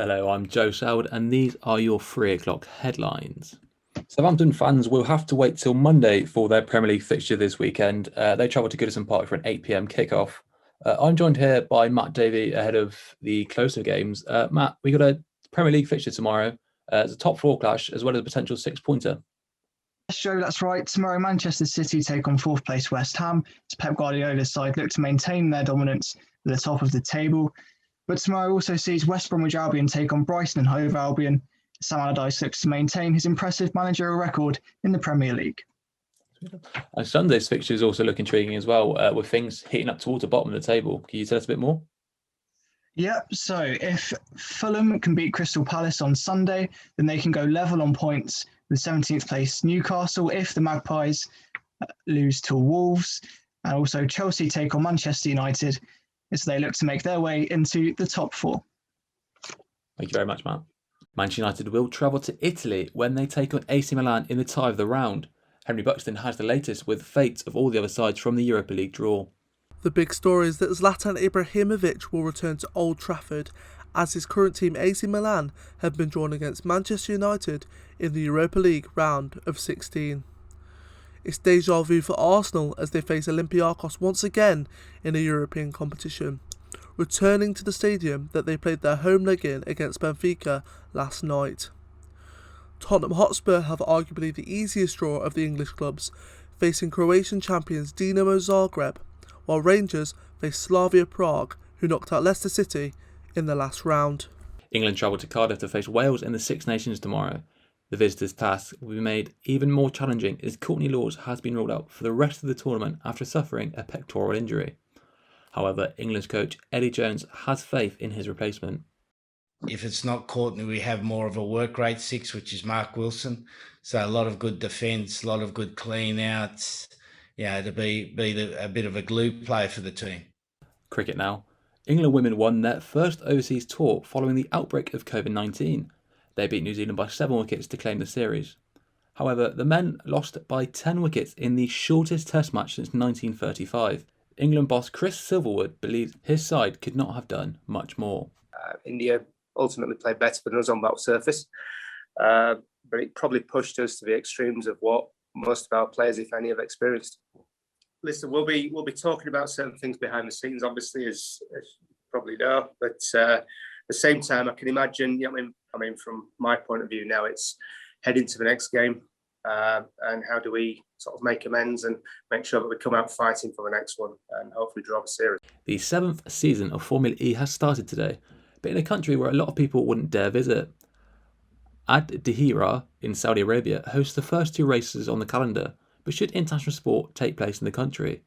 Hello, I'm Joe Selwood, and these are your 3 o'clock headlines. Southampton fans will have to wait till Monday for their Premier League fixture this weekend. They travel to Goodison Park for an 8 p.m. kickoff. I'm joined here by Matt Davey ahead of the closer games. Matt, we got a Premier League fixture tomorrow. It's a top four clash as well as a potential 6-pointer. Yes, Joe, that's right. Tomorrow, Manchester City take on fourth place West Ham as Pep Guardiola's side look to maintain their dominance at the top of the table. But tomorrow also sees West Bromwich Albion take on Brighton and Hove Albion. Sam Allardyce looks to maintain his impressive managerial record in the Premier League. And Sunday's fixture is also looking intriguing as well, with things heating up towards the bottom of the table. Can you tell us a bit more? Yep, so if Fulham can beat Crystal Palace on Sunday, then they can go level on points with 17th place Newcastle if the Magpies lose to Wolves. And also Chelsea take on Manchester United as they look to make their way into the top four. Thank you very much, Matt. Manchester United will travel to Italy when they take on AC Milan in the tie of the round. Henry Buxton has the latest with fates of all the other sides from the Europa League draw. The big story is that Zlatan Ibrahimovic will return to Old Trafford as his current team AC Milan have been drawn against Manchester United in the Europa League round of 16. It's deja vu for Arsenal as they face Olympiacos once again in a European competition, returning to the stadium that they played their home leg in against Benfica last night. Tottenham Hotspur have arguably the easiest draw of the English clubs, facing Croatian champions Dinamo Zagreb, while Rangers face Slavia Prague, who knocked out Leicester City in the last round. England travel to Cardiff to face Wales in the Six Nations tomorrow. The visitors' task will be made even more challenging as Courtney Lawes has been ruled out for the rest of the tournament after suffering a pectoral injury. However, England's coach Eddie Jones has faith in his replacement. If it's not Courtney, we have more of a work rate 6, which is Mark Wilson. So a lot of good defence, a lot of good clean outs. Yeah, to be a bit of a glue player for the team. Cricket now. England women won their first overseas tour following the outbreak of COVID-19. They beat New Zealand by 7 wickets to claim the series. However, the men lost by 10 wickets in the shortest test match since 1935. England boss Chris Silverwood believes his side could not have done much more. India ultimately played better than us on that surface, but it probably pushed us to the extremes of what most of our players, if any, have experienced. Listen, we'll be talking about certain things behind the scenes, obviously, as you probably know. But at the same time, I can imagine. I mean, from my point of view now, it's heading to the next game, and how do we sort of make amends and make sure that we come out fighting for the next one and hopefully draw the series. The 7th season of Formula E has started today, but in a country where a lot of people wouldn't dare visit. Ad Dhira in Saudi Arabia hosts the first 2 races on the calendar, but should international sport take place in the country?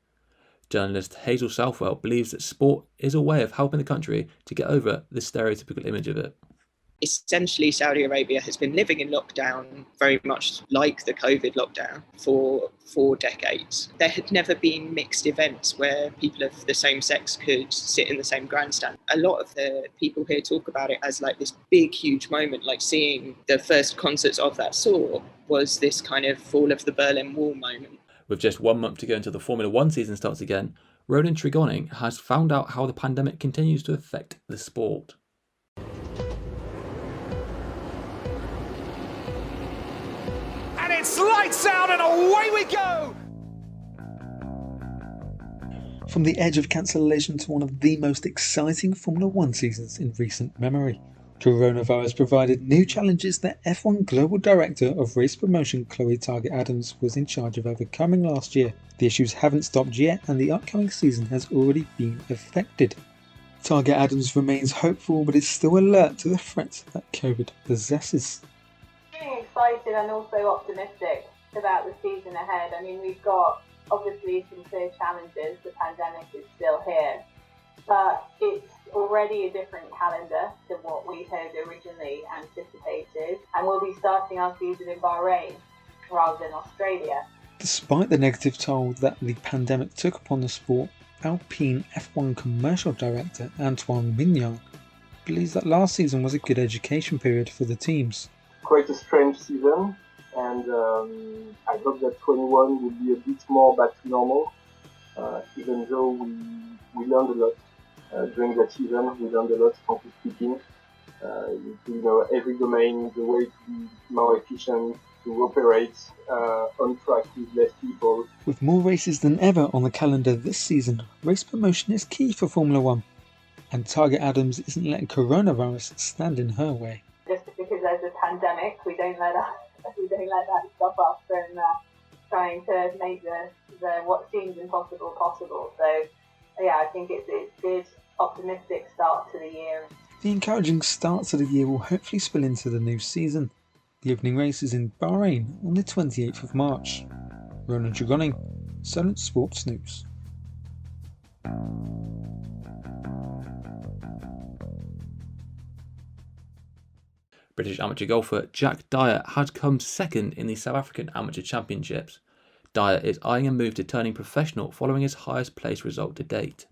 Journalist Hazel Southwell believes that sport is a way of helping the country to get over the stereotypical image of it. Essentially, Saudi Arabia has been living in lockdown, very much like the COVID lockdown, for 4 decades. There had never been mixed events where people of the same sex could sit in the same grandstand. A lot of the people here talk about it as like this big, huge moment, like seeing the first concerts of that sort was this kind of fall of the Berlin Wall moment. With just 1 month to go until the Formula 1 season starts again, Ronan Trigoning has found out how the pandemic continues to affect the sport. It's lights out and away we go! From the edge of cancellation to one of the most exciting Formula 1 seasons in recent memory, coronavirus provided new challenges that F1 Global Director of Race Promotion Chloe Target-Adams was in charge of overcoming last year. The issues haven't stopped yet and the upcoming season has already been affected. Target-Adams remains hopeful but is still alert to the threats that COVID possesses. Excited and also optimistic about the season ahead. I mean, we've got obviously some clear challenges. The pandemic is still here, but it's already a different calendar to what we had originally anticipated, and we'll be starting our season in Bahrain rather than Australia. Despite the negative toll that the pandemic took upon the sport, Alpine F1 Commercial Director Antoine Mignard believes that last season was a good education period for the teams. Quite a strange season, and I hope that 21 will be a bit more back to normal, even though we learned a lot during that season. We learned a lot, frankly speaking, into every domain, the way to be more efficient, to operate on track with less people. With more races than ever on the calendar this season, race promotion is key for Formula One, and Target Adams isn't letting coronavirus stand in her way. Just because there's a pandemic, we don't let that stop us from trying to make the what seems impossible possible. So yeah, I think it's a good, optimistic start to the year. The encouraging start to the year will hopefully spill into the new season. The opening race is in Bahrain on the 28th of March. Ronan Dragoni, Solent Sports News. British amateur golfer Jack Dyer had come second in the South African Amateur Championships. Dyer is eyeing a move to turning professional following his highest place result to date.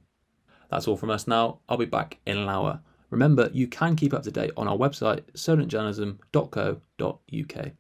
That's all from us now. I'll be back in an hour. Remember, you can keep up to date on our website, solentjournalism.co.uk.